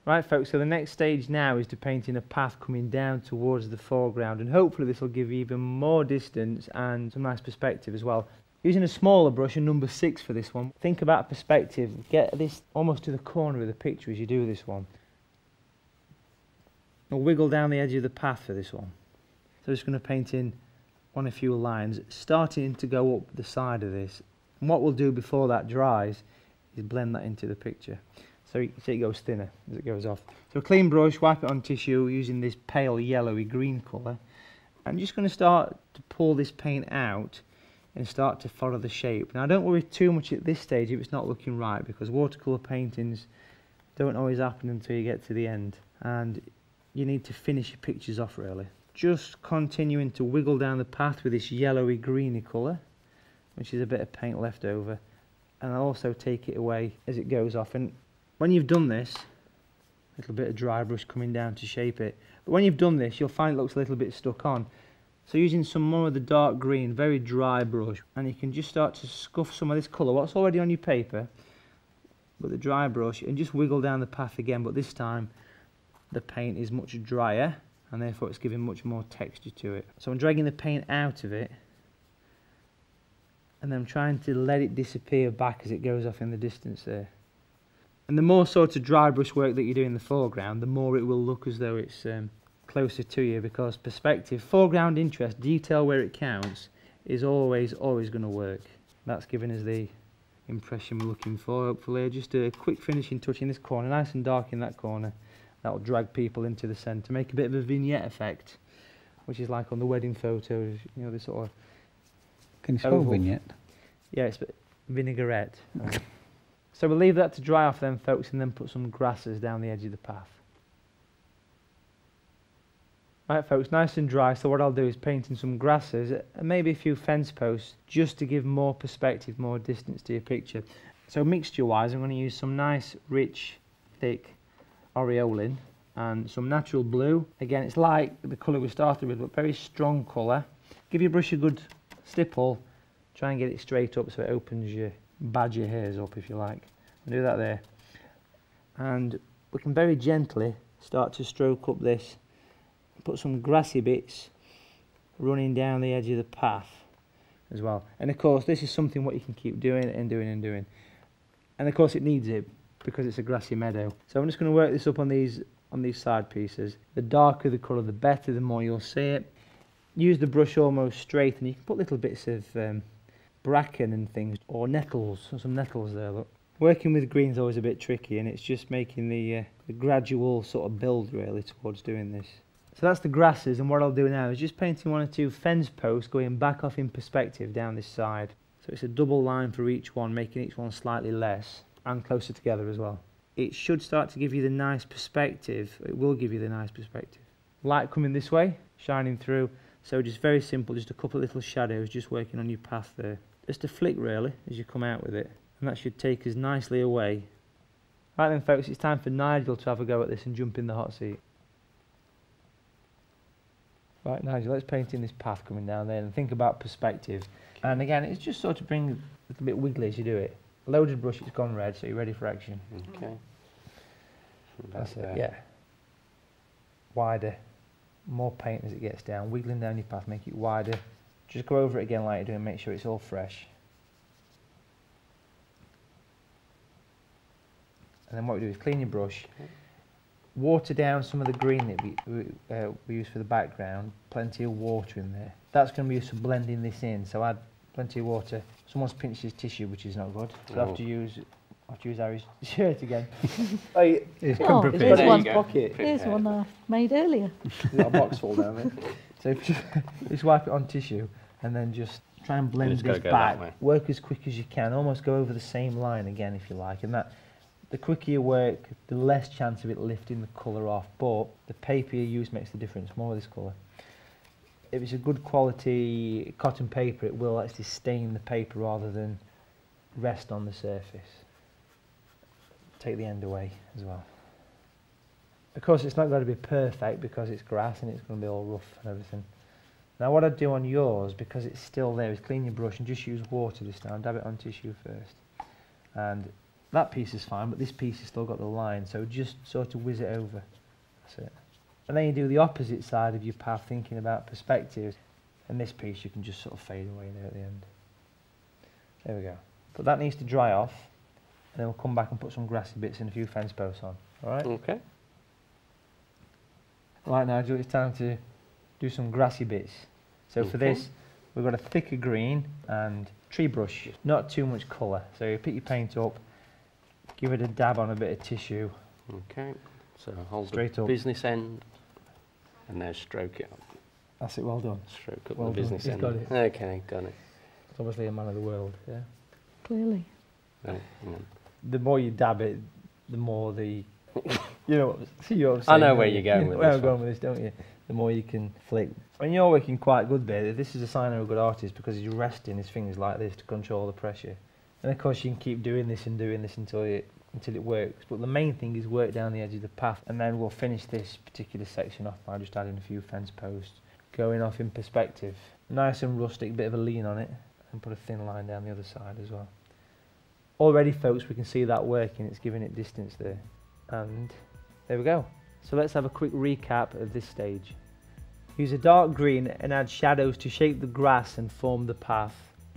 Right folks, so the next stage now is to paint in a path coming down towards the foreground, and hopefully this will give you even more distance and some nice perspective as well. Using a smaller brush, a number 6 for this one, think about perspective, get this almost to the corner of the picture as you do this one. Now wiggle down the edge of the path for this one. So I'm just going to paint in a few lines, starting to go up the side of this. And what we'll do before that dries is blend that into the picture. So you can see it goes thinner as it goes off. So a clean brush, wipe it on tissue using this pale yellowy green colour. I'm just going to start to pull this paint out and start to follow the shape. Now don't worry too much at this stage if it's not looking right, because watercolour paintings don't always happen until you get to the end, and you need to finish your pictures off really. Just continuing to wiggle down the path with this yellowy greeny colour, which is a bit of paint left over, and I'll also take it away as it goes off. And when you've done this, a little bit of dry brush coming down to shape it, but when you've done this you'll find it looks a little bit stuck on. So using some more of the dark green, very dry brush, and you can just start to scuff some of this colour, what's already on your paper, with the dry brush, and just wiggle down the path again, but this time the paint is much drier and therefore it's giving much more texture to it. So I'm dragging the paint out of it and then I'm trying to let it disappear back as it goes off in the distance there. And the more sort of dry brush work that you do in the foreground, the more it will look as though it's closer to you, because perspective, foreground interest, detail where it counts, is always going to work. That's giving us the impression we're looking for, hopefully. Just a quick finishing touch in this corner, nice and dark in that corner. That'll drag people into the centre, make a bit of a vignette effect, which is like on the wedding photos, you know, this sort of... Can you spell oval. vignette? Yeah, it's vinaigrette. So we'll leave that to dry off then, folks, and then put some grasses down the edge of the path. Right folks, nice and dry, so what I'll do is paint in some grasses and maybe a few fence posts just to give more perspective, more distance to your picture. So mixture wise, I'm going to use some nice, rich, thick aureolin and some natural blue. Again, it's like the colour we started with, but very strong colour. Give your brush a good stipple, try and get it straight up so it opens your badger hairs up, if you like. I'll do that there. And we can very gently start to stroke up this, put some grassy bits running down the edge of the path as well. And of course this is something what you can keep doing and doing and doing. And of course it needs it because it's a grassy meadow. So I'm just going to work this up on these side pieces. The darker the colour the better, the more you'll see it. Use the brush almost straight, and you can put little bits of bracken and things, or nettles, or some nettles there, look. Working with green is always a bit tricky, and it's just making the gradual sort of build really towards doing this. So that's the grasses, and what I'll do now is just painting 1 or 2 fence posts going back off in perspective down this side. So it's a double line for each one, making each one slightly less and closer together as well. It should start to give you the nice perspective. It will give you the nice perspective. Light coming this way, shining through. So just very simple, just a couple of little shadows just working on your path there. Just a flick really as you come out with it, and that should take us nicely away. Right then folks, it's time for Nigel to have a go at this and jump in the hot seat. Right Nigel, let's paint in this path coming down there and think about perspective. And again, it's just sort of bring a little bit wiggly as you do it. Loaded brush, it's gone red, so you're ready for action. Okay. That's it, yeah. Wider. More paint as it gets down, wiggling down your path, make it wider. Just go over it again like you're doing, make sure it's all fresh. And then what we do is clean your brush, water down some of the green that we use for the background, plenty of water in there. That's going to be used for blending this in, so add plenty of water. Someone's pinched his tissue, which is not good, so I have to use Harry's shirt again. Oh, It's Oh, come there's prepared. one. pocket. Here's one I made earlier. We've got a box full down there. So just wipe it on tissue and then just try and blend Just gotta this go that back. way. Work as quick as you can, almost go over the same line again if you like. And that, the quicker you work, the less chance of it lifting the colour off. But the paper you use makes the difference, more of this colour. If it's a good quality cotton paper, it will actually stain the paper rather than rest on the surface. Take the end away as well. Of course it's not going to be perfect because it's grass and it's going to be all rough and everything. Now what I'd do on yours, because it's still there, is clean your brush and just use water this time. Dab it on tissue first. And That piece is fine, but this piece has still got the line, so just sort of whiz it over. That's it. And then you do the opposite side of your path, thinking about perspective. And this piece you can just sort of fade away there at the end. There we go. But that needs to dry off, and then we'll come back and put some grassy bits and a few fence posts on. All right? Okay. Right, Nigel, it's time to do some grassy bits. So for this, we've got a thicker green and tree brush, not too much colour. So you pick your paint up, give it a dab on a bit of tissue. Okay. So hold Straight the up. business end, and now stroke it up. That's it, well done. Stroke up Well the done. business He's end. got it. Okay, got it. It's obviously a man of the world, yeah. Clearly. Right, hang on. The more you dab it, the more the... you know what I'm saying? I know don't where you? you're going with Where this I'm going one. with this, don't you? The more you can flick. When you're working quite good there, this is a sign of a good artist, because he's resting his fingers like this to control the pressure. And of course you can keep doing this until it works. But the main thing is work down the edge of the path, and then we'll finish this particular section off by just adding a few fence posts, going off in perspective. Nice and rustic, bit of a lean on it, and put a thin line down the other side as well. Already, folks, we can see that working. It's giving it distance there. And there we go. So let's have a quick recap of this stage. Use a dark green and add shadows to shape the grass and form the path.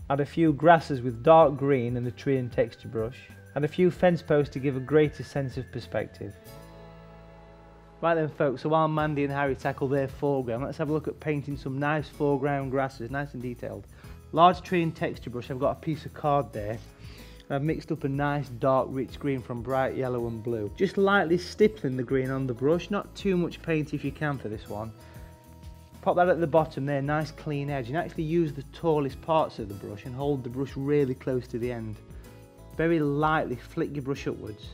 Add a few grasses with dark green and the tree and texture brush. Add a few fence posts to give a greater sense of perspective. Right then, folks, so while Mandy and Harry tackle their foreground, let's have a look at painting some nice foreground grasses, nice and detailed. Large tree and texture brush, I've got a piece of card there. I've mixed up a nice dark rich green from bright yellow and blue. Just lightly stippling the green on the brush, not too much paint if you can for this one. Pop that at the bottom there, nice clean edge, and actually use the tallest parts of the brush and hold the brush really close to the end. Very lightly flick your brush upwards.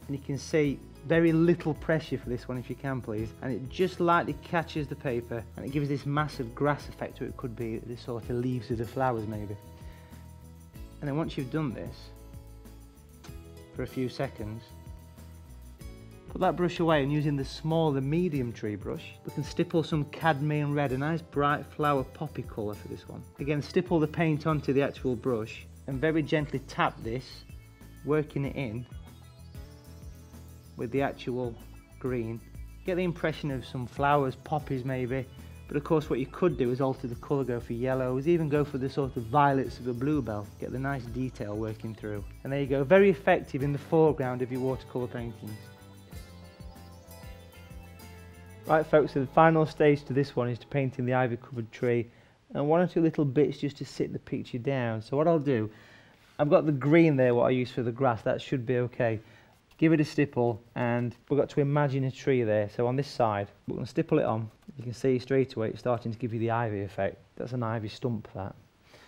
And you can see very little pressure for this one if you can please, and it just lightly catches the paper and it gives this massive grass effect, or it could be the sort of leaves of the flowers maybe. And then once you've done this for a few seconds, put that brush away, and using the small, the medium tree brush, we can stipple some cadmium red, a nice bright flower poppy colour for this one. Again, stipple the paint onto the actual brush and very gently tap this, working it in with the actual green. Get the impression of some flowers, poppies maybe, but of course what you could do is alter the colour, go for yellows, even go for the sort of violets of a bluebell, get the nice detail working through. And there you go, very effective in the foreground of your watercolour paintings. Right folks, so the final stage to this one is to painting the ivy covered tree, and one or two little bits just to sit the picture down. So what I'll do, I've got the green there, what I use for the grass, that should be okay. Give it a stipple, and we've got to imagine a tree there. So on this side, we're going to stipple it on. You can see straight away it's starting to give you the ivy effect. That's an ivy stump, that.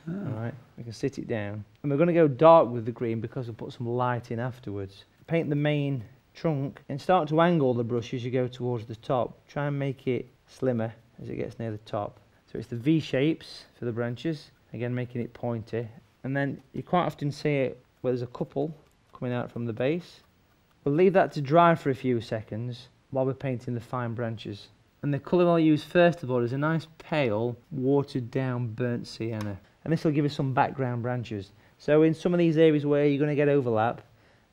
Alright, we can sit it down. And we're going to go dark with the green because we'll put some light in afterwards. Paint the main trunk and start to angle the brush as you go towards the top. Try and make it slimmer as it gets near the top. So it's the V shapes for the branches, again making it pointy. And then you quite often see it where there's a couple coming out from the base. We'll leave that to dry for a few seconds while we're painting the fine branches. And the colour I'll use first of all is a nice pale, watered down burnt sienna. And this will give us some background branches. So in some of these areas where you're going to get overlap,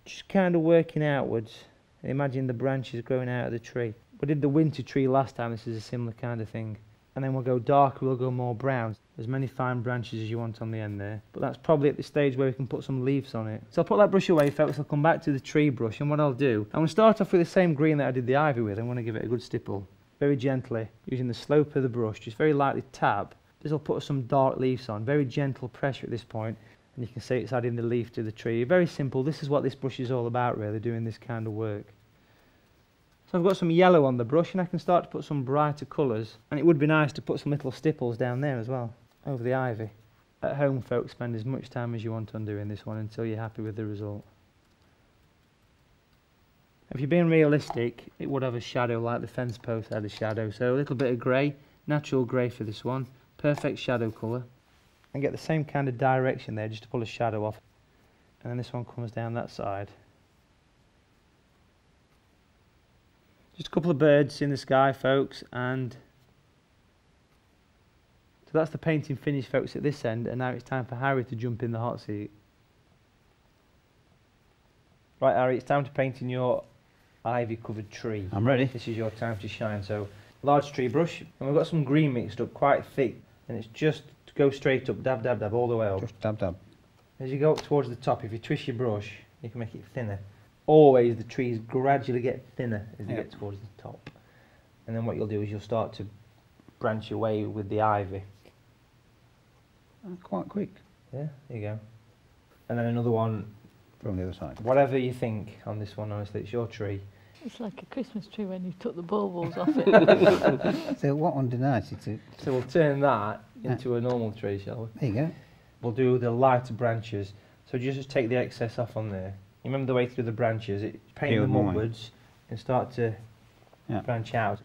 just kind of working outwards. And imagine the branches growing out of the tree. We did the winter tree last time, this is a similar kind of thing. And then we'll go darker, we'll go more brown. As many fine branches as you want on the end there. But that's probably at the stage where we can put some leaves on it. So I'll put that brush away, folks. I'll come back to the tree brush, and what I'll do, I'm going to start off with the same green that I did the ivy with. I'm going to give it a good stipple. Very gently, using the slope of the brush, just very lightly tap. This will put some dark leaves on. Very gentle pressure at this point. And you can see it's adding the leaf to the tree. Very simple. This is what this brush is all about, really, doing this kind of work. So I've got some yellow on the brush, and I can start to put some brighter colours. And it would be nice to put some little stipples down there as well, over the ivy. At home, folks, spend as much time as you want on doing this one until you're happy with the result. If you're being realistic, it would have a shadow like the fence post had a shadow. So a little bit of grey, natural grey for this one. Perfect shadow colour. And get the same kind of direction there just to pull a shadow off. And then this one comes down that side. Just a couple of birds in the sky, folks, and so that's the painting finished, folks, at this end, and now it's time for Harry to jump in the hot seat. Right, Harry, it's time to paint in your ivy-covered tree. I'm ready. This is your time to shine. So, large tree brush, and we've got some green mixed up, quite thick, and it's just to go straight up, dab, dab, dab, all the way up. Just dab, dab. As you go up towards the top, if you twist your brush, you can make it thinner. Always the trees gradually get thinner as you get towards the top. And then what you'll do is you'll start to branch away with the ivy. Quite quick. Yeah, there you go. And then another one, From the other side. whatever you think on this one, honestly, it's your tree. It's like a Christmas tree when you took the baubles off it. So what one did I see to? So we'll turn that into a normal tree, shall we? There you go. We'll do the lighter branches. So just take the excess off on there. You remember the way through the branches, paint Peel them them away. upwards and start to branch out.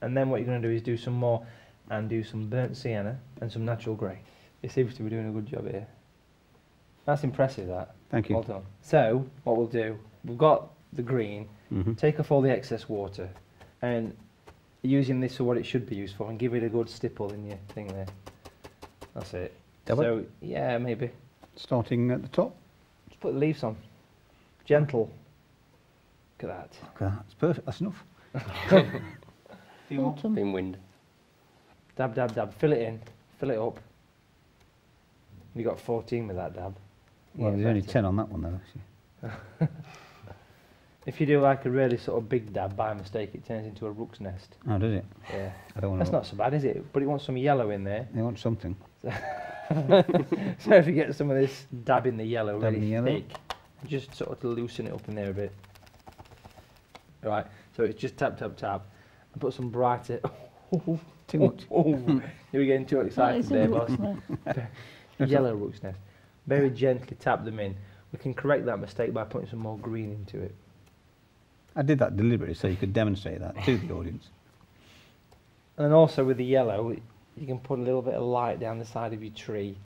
And then what you're going to do is do some more and do some burnt sienna and some natural grey. It seems to be doing a good job here. That's impressive, that. Thank you. Well done. So, what we'll do, we've got the green, take off all the excess water and using this for what it should be used for and give it a good stipple in your thing there. That's it. Double? So, yeah, maybe. Starting at the top. Just put the leaves on. Gentle. Look at that. Okay, that's perfect. That's enough. Autumn. Been wind. Dab, dab, dab. Fill it in. Fill it up. You got 14 with that dab. Well, Yeah, there's only better. 10 on that one though. Actually. If you do like a really sort of big dab by mistake, it turns into a rook's nest. Oh, does it? Yeah. I don't want That's not so bad, is it? But it wants some yellow in there. They want something. So if you get some of this dab in the yellow, Dab in really the yellow. thick, just sort of to loosen it up in there a bit. Right, so it's just tap, tap, tap, and put some brighter. Too much. You're getting too That excited is a there, boss. rook's nest. Yellow rook's nest. Very gently tap them in. We can correct that mistake by putting some more green into it. I did that deliberately so you could demonstrate that to the audience. And then also with the yellow, you can put a little bit of light down the side of your tree.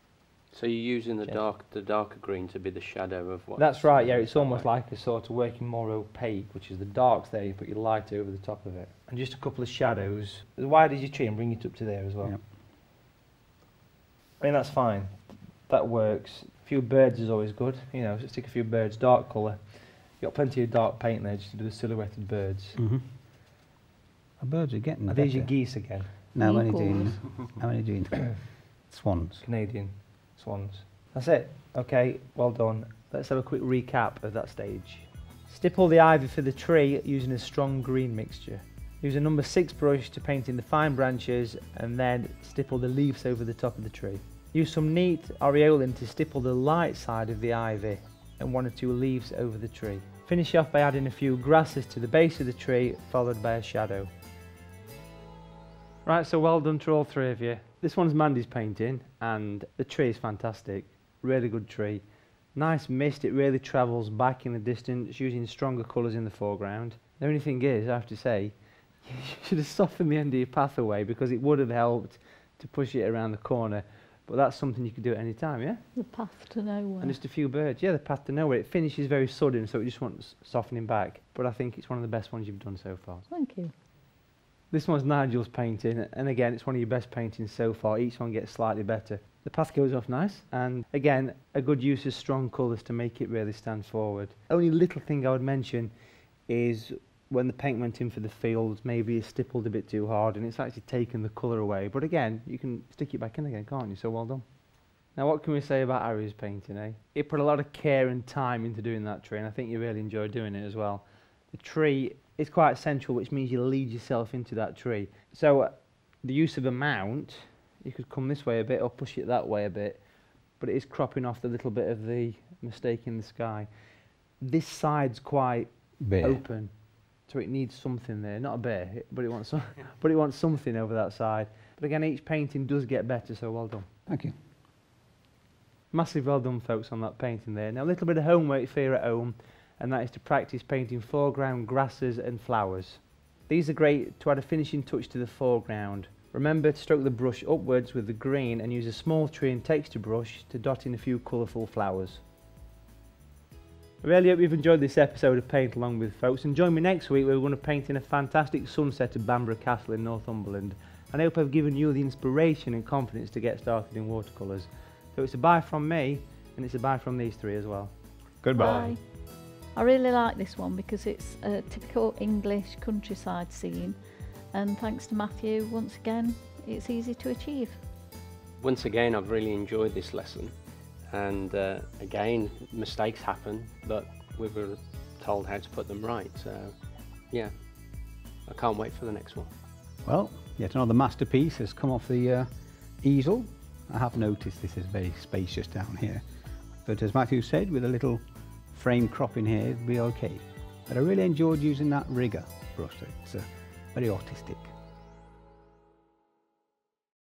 So you're using the Yeah. darker green to be the shadow of what? That's right, yeah, it's almost like a sort of working more opaque, which is the darks there, you put your light over the top of it. And just a couple of shadows, as wide as your tree, and bring it up to there as well. Yep. I mean, that's fine, that works. A few birds is always good, you know, just stick a few birds, dark colour. You've got plenty of dark paint there just to do the silhouetted birds. The birds are getting Are these your better. geese again? No, I'm only Eagles. doing, I'm only doing swans. Canadian swans. That's it. Okay, well done. Let's have a quick recap of that stage. Stipple the ivy for the tree using a strong green mixture. Use a number 6 brush to paint in the fine branches and then stipple the leaves over the top of the tree. Use some neat aureolin to stipple the light side of the ivy and 1 or 2 leaves over the tree. Finish off by adding a few grasses to the base of the tree, followed by a shadow. Right, so well done to all 3 of you. This one's Mandy's painting, and the tree is fantastic. Really good tree. Nice mist, it really travels back in the distance, using stronger colours in the foreground. The only thing is, I have to say, you should have softened the end of your path away, because it would have helped to push it around the corner. But that's something you could do at any time, yeah? The path to nowhere. And just a few birds. Yeah, the path to nowhere. It finishes very sudden, so it just wants softening back. But I think it's one of the best ones you've done so far. Thank you. This one's Nigel's painting, and again, it's one of your best paintings so far. Each one gets slightly better. The path goes off nice, and again, a good use of strong colours to make it really stand forward. Only little thing I would mention is when the paint went in for the fields, maybe it's stippled a bit too hard, and it's actually taken the colour away. But again, you can stick it back in again, can't you? So well done. Now, what can we say about Harry's painting, eh? He put a lot of care and time into doing that tree, and I think you really enjoyed doing it as well. The tree is quite central, which means you lead yourself into that tree. So the use of a mount, you could come this way a bit or push it that way a bit, but it is cropping off the little bit of the mistake in the sky. This side's quite Bare. open, so it needs something there. Not a bear, but it wants some, but it wants something over that side. But again, each painting does get better, so well done. Thank you. Massive well done, folks, on that painting there. Now, a little bit of homework for you at home, and that is to practice painting foreground grasses and flowers. These are great to add a finishing touch to the foreground. Remember to stroke the brush upwards with the green and use a small tree and texture brush to dot in a few colourful flowers. I really hope you've enjoyed this episode of Paint Along With, folks, and join me next week where we're going to paint in a fantastic sunset of Bamborough Castle in Northumberland. And I hope I've given you the inspiration and confidence to get started in watercolours. So it's a bye from me, and it's a bye from these 3 as well. Goodbye. Bye. I really like this one because it's a typical English countryside scene, and thanks to Matthew, once again, it's easy to achieve. Once again, I've really enjoyed this lesson, and again, mistakes happen, but we were told how to put them right, so yeah, I can't wait for the next one. Well, yet another masterpiece has come off the easel. I have noticed this is very spacious down here, but as Matthew said, with a little frame cropping here, it'll be okay. But I really enjoyed using that rigger brush. It's very artistic.